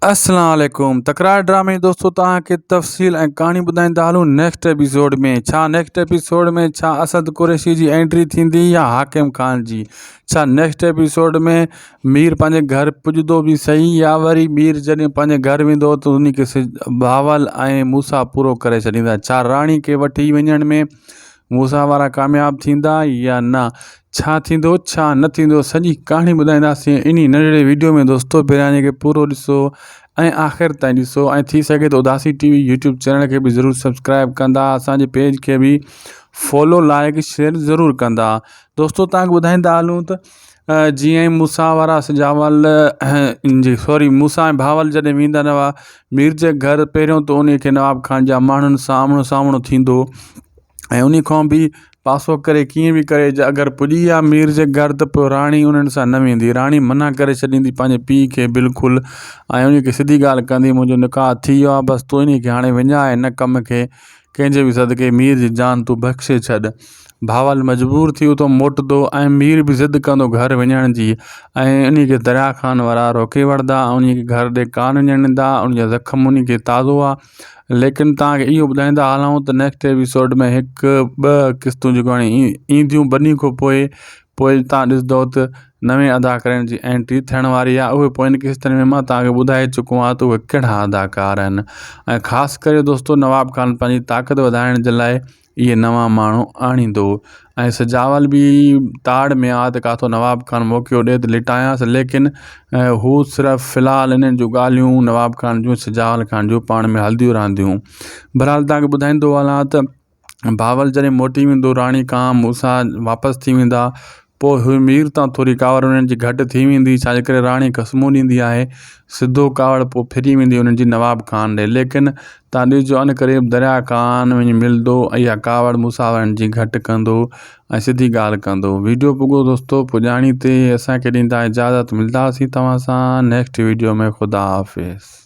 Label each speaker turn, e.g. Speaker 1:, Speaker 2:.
Speaker 1: अस्सलाम वालेकुम। तकरार ड्रामे दोस्तों तव्हांखे तफ़सील ऐं कहानी ॿुधाईंदा हलूं नेक्स्ट एपिसोड में। नेक्स्ट एपिसोड में असद कुरैशी जी एंट्री थींदी या हाकिम खान जी? नेक्स्ट एपिसोड में मीर पंहिंजे घर पुॼंदो बि सही या वरी मीर जॾहिं पंहिंजे घर वेंदो त उन खे भावल ऐं मूसा पूरो करे छॾींदा? राणी खे वठी वञण में मूसा वारा कामयाब थींदा या न? छा थींदो छा न थींदो, सॼी कहानी ॿुधाईंदासीं इन नंढड़े वीडियो में दोस्तों। पहिरियां खे पूरो ॾिसो ऐं आख़िर ताईं ॾिसो ऐं थी सघे तो उदासी टीवी यूट्यूब चैनल के भी ज़रूर सब्सक्राइब कंदा, असांजे पेज के भी फॉलो लाइक शेयर ज़रूर कंदा। दोस्तों तव्हांखे ॿुधाईंदा हलूं त जीअं मूसा वारा सजावल मूसा ऐं भावल जॾहिं वेंदा हुआ मीर जे घर, पहिरियों तो उन खे नवाब खान जा माण्हुनि सां साम्हूं थींदो ऐं उन खां बि पासो करे कीअं बि करे अगरि पुॼी विया मीर जे घर त पोइ राणी उन्हनि सां न वेंदी। राणी मना करे छॾींदी पंहिंजे पीउ खे बिल्कुलु ऐं उन खे सिधी ॻाल्हि कंदी, मुंहिंजो निकाह थी वियो आहे, बसि तूं इन खे हाणे विञाए हिन कम खे, कंहिंजे बि सदके मीर जी जान तूं बख़्शे छॾ। भावल मजबूर थी उतो मोटंदो ऐं मीर बि ज़िद कंदो घर वञण जी ऐं उन खे दरिया खान वारा रोके वठंदा ऐं उन खे घर ॾे कान वञण ॾींदा। उन जा ज़ख़्म उन खे ताज़ो आहे। लेकिन तव्हांखे इहो ॿुधाईंदा हलूं त नेक्स्ट एपिसोड में हिकु ॿ क़िस्तूं जेको हाणे ईंदियूं बनी खां पोइ तव्हां ॾिसंदो त नवे अदाकारनि जी एंट्री थियण वारी आहे। उहे पोइ इन क़िस्तनि में मां तव्हांखे ॿुधाए चुको आहियां त उहे कहिड़ा अदाकार आहिनि। ऐं ख़ासि करे दोस्तों नवाब खान पंहिंजी ताक़त वधाइण जे लाइ इहे नवां माण्हू आणींदो ऐं सजावल बि ताड़ में आहे त काथो नवाब खान मौक़ो ॾिए त लिटायांसि, लेकिन हू सिर्फ़ु फ़िलहालु इन्हनि जूं ॻाल्हियूं नवाब खान जूं सजावल खान जूं पाण में हलंदियूं रहंदियूं। बहरहाल तव्हांखे ॿुधाईंदो हलां त भावल जॾहिं मोटी वेंदो राणी खां मूसा वापसि थी वेंदा, पोइ हू मीर तां थोरी कावड़ उन्हनि जी घटि थी वेंदी, छाजे करे राणी क़समूं ॾींदी आहे। सिधो कावड़ पोइ फिरी वेंदी उन्हनि जी नवाब खान ॾे, लेकिन तव्हां ॾिसजो अन क़रीब दरिया खान वञी मिलंदो ऐं इहा कावड़ मूसा वारनि जी घटि कंदो ऐं सिधी ॻाल्हि कंदो। वीडियो पुॻो दोस्तों पुॼाणी ते असांखे ॾींदा इजाज़त, मिलंदासीं तव्हां सां नेक्स्ट वीडियो में। ख़ुदा हाफ़िज़।